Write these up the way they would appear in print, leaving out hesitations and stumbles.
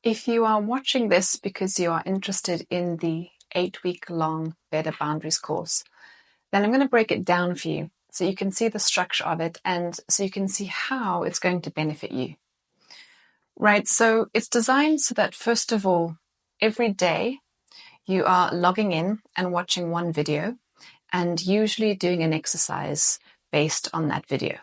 If you are watching this because you are interested in the 8-week-long Better Boundaries course, then I'm going to break it down for you so you can see the structure of it and so you can see how it's going to benefit you. Right, so it's designed so that, first of all, every day you are logging in and watching one video and usually doing an exercise based on that video.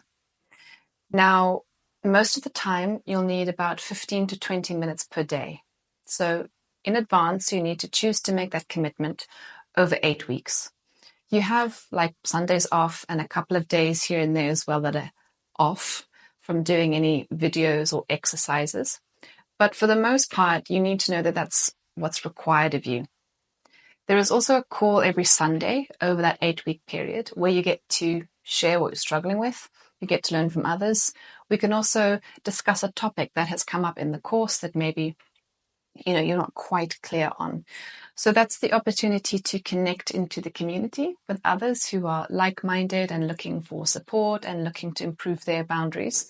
Now, most of the time, you'll need about 15 to 20 minutes per day. So in advance, you need to choose to make that commitment over 8 weeks. You have like Sundays off and a couple of days here and there as well that are off from doing any videos or exercises. But for the most part, you need to know that that's what's required of you. There is also a call every Sunday over that 8-week period where you get to share what you're struggling with. You get to learn from others. We can also discuss a topic that has come up in the course that maybe you're not quite clear on. So that's the opportunity to connect into the community with others who are like-minded and looking for support and looking to improve their boundaries.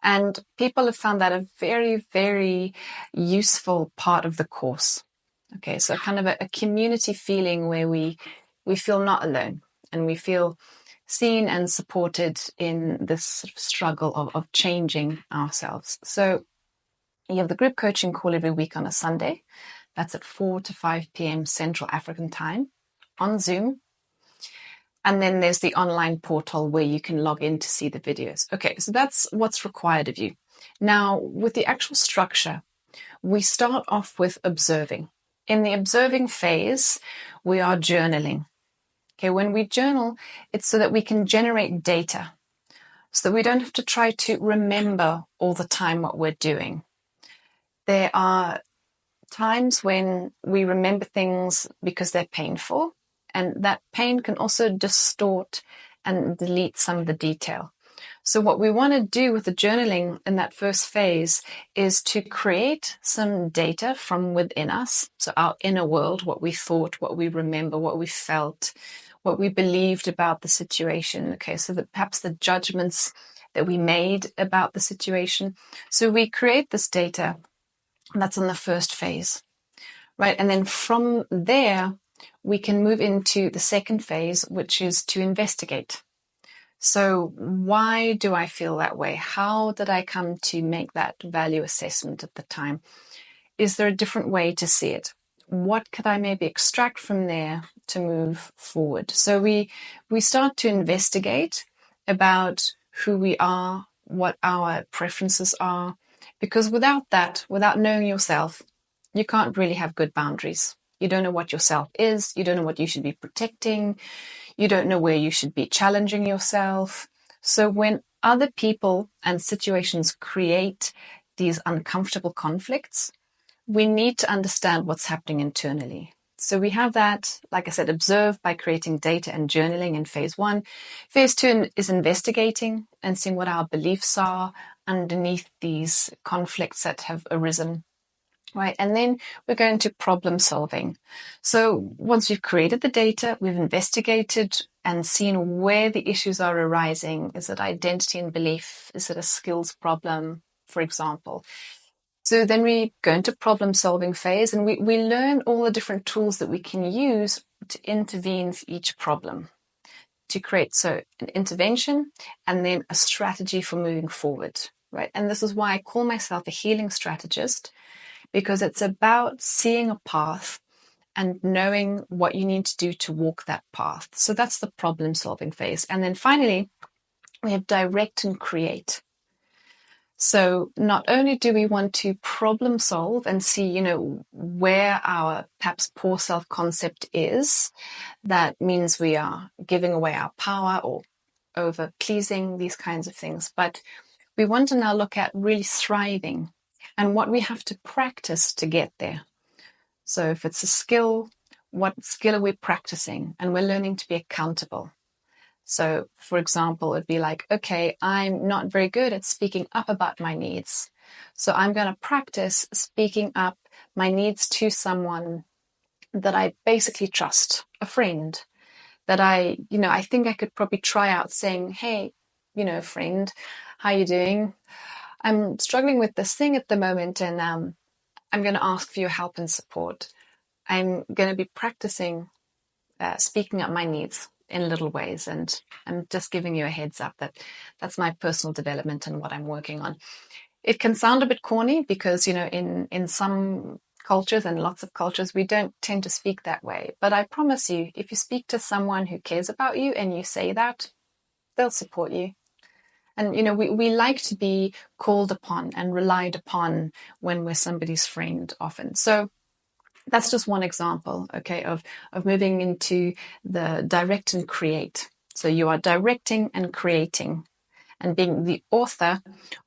And people have found that a very, very useful part of the course. Okay, so kind of a community feeling where we feel not alone and we feel seen and supported in this sort of struggle of changing ourselves. So you have the group coaching call every week on a Sunday. That's at 4 to 5 p.m. Central African time on Zoom. And then there's the online portal where you can log in to see the videos. Okay, so that's what's required of you. Now, with the actual structure, we start off with observing. In the observing phase, we are journaling. Okay, when we journal, it's so that we can generate data, so that we don't have to try to remember all the time what we're doing. There are times when we remember things because they're painful, and that pain can also distort and delete some of the detail. So what we want to do with the journaling in that first phase is to create some data from within us. So our inner world, what we thought, what we remember, what we felt, what we believed about the situation. Okay, so that perhaps the judgments that we made about the situation. So we create this data, and that's in the first phase, right? And then from there, we can move into the second phase, which is to investigate. So why do I feel that way? How did I come to make that value assessment at the time? Is there a different way to see it? What could I maybe extract from there to move forward? So we start to investigate about who we are, what our preferences are, because without that, without knowing yourself, you can't really have good boundaries. You don't know what yourself is. You don't know what you should be protecting. You don't know where you should be challenging yourself. So when other people and situations create these uncomfortable conflicts, we need to understand what's happening internally. So we have that, like I said, observe by creating data and journaling in phase 1. Phase 2 is investigating and seeing what our beliefs are underneath these conflicts that have arisen. Right, and then we're going to problem solving. So once we've created the data, we've investigated and seen where the issues are arising. Is it identity and belief? Is it a skills problem, for example? So then we go into problem solving phase and we learn all the different tools that we can use to intervene for each problem, to create so an intervention and then a strategy for moving forward. Right, and this is why I call myself a healing strategist, because it's about seeing a path and knowing what you need to do to walk that path. So that's the problem solving phase. And then finally, we have direct and create. So not only do we want to problem solve and see, where our perhaps poor self-concept is, that means we are giving away our power or over pleasing, these kinds of things. But we want to now look at really thriving and what we have to practice to get there. So if it's a skill, what skill are we practicing? And we're learning to be accountable. So for example, it'd be like, okay, I'm not very good at speaking up about my needs. So I'm going to practice speaking up my needs to someone that I basically trust, a friend, that I think I could probably try out saying, hey, friend, how you doing? I'm struggling with this thing at the moment, and I'm going to ask for your help and support. I'm going to be practicing speaking up my needs in little ways, and I'm just giving you a heads up that that's my personal development and what I'm working on. It can sound a bit corny because, in some cultures and lots of cultures, we don't tend to speak that way. But I promise you, if you speak to someone who cares about you and you say that, they'll support you. And, we like to be called upon and relied upon when we're somebody's friend often. So that's just one example, okay, of moving into the direct and create. So you are directing and creating and being the author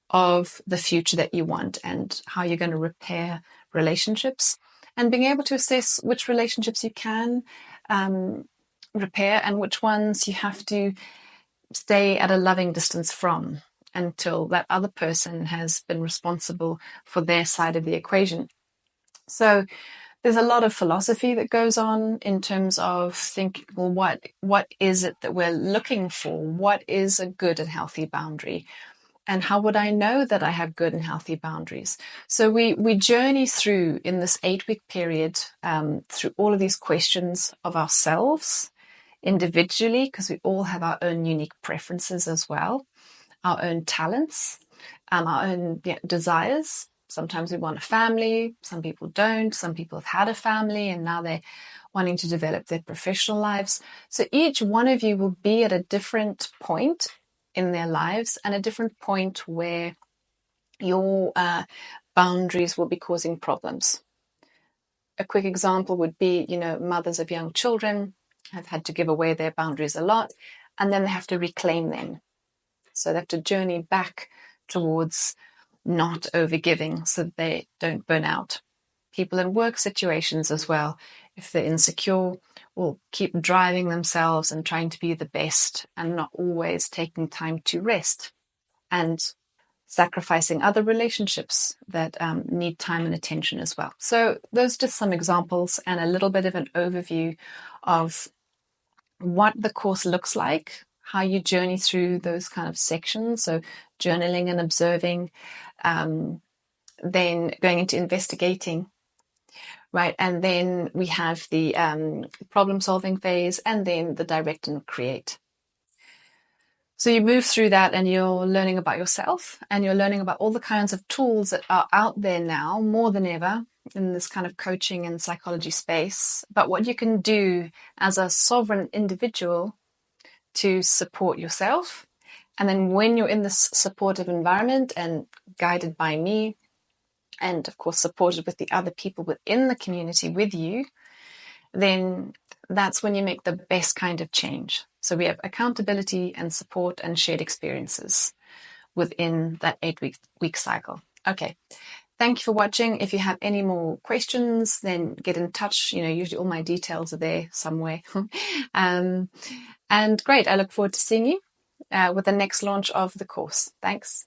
of the future that you want and how you're going to repair relationships, and being able to assess which relationships you can repair and which ones you have to stay at a loving distance from until that other person has been responsible for their side of the equation. So there's a lot of philosophy that goes on in terms of thinking, well, what is it that we're looking for? What is a good and healthy boundary? And how would I know that I have good and healthy boundaries? So we journey through in this 8-week period through all of these questions of ourselves individually, because we all have our own unique preferences as well, our own talents, our own desires. Sometimes we want a family, some people don't, some people have had a family and now they're wanting to develop their professional lives. So each one of you will be at a different point in their lives and a different point where your boundaries will be causing problems. A quick example would be, mothers of young children have had to give away their boundaries a lot, and then they have to reclaim them. So they have to journey back towards not overgiving so that they don't burn out. People in work situations as well, if they're insecure, will keep driving themselves and trying to be the best and not always taking time to rest and sacrificing other relationships that need time and attention as well. So those are just some examples and a little bit of an overview of what the course looks like, how you journey through those kind of sections. So journaling and observing, then going into investigating, right? And then we have the problem solving phase and then the direct and create. So you move through that and you're learning about yourself and you're learning about all the kinds of tools that are out there now more than ever in this kind of coaching and psychology space, but what you can do as a sovereign individual to support yourself. And then when you're in this supportive environment and guided by me, and of course supported with the other people within the community with you, then that's when you make the best kind of change. So we have accountability and support and shared experiences within that 8-week cycle. Okay. Thank you for watching. If you have any more questions, then get in touch. Usually all my details are there somewhere. And great. I look forward to seeing you with the next launch of the course. Thanks.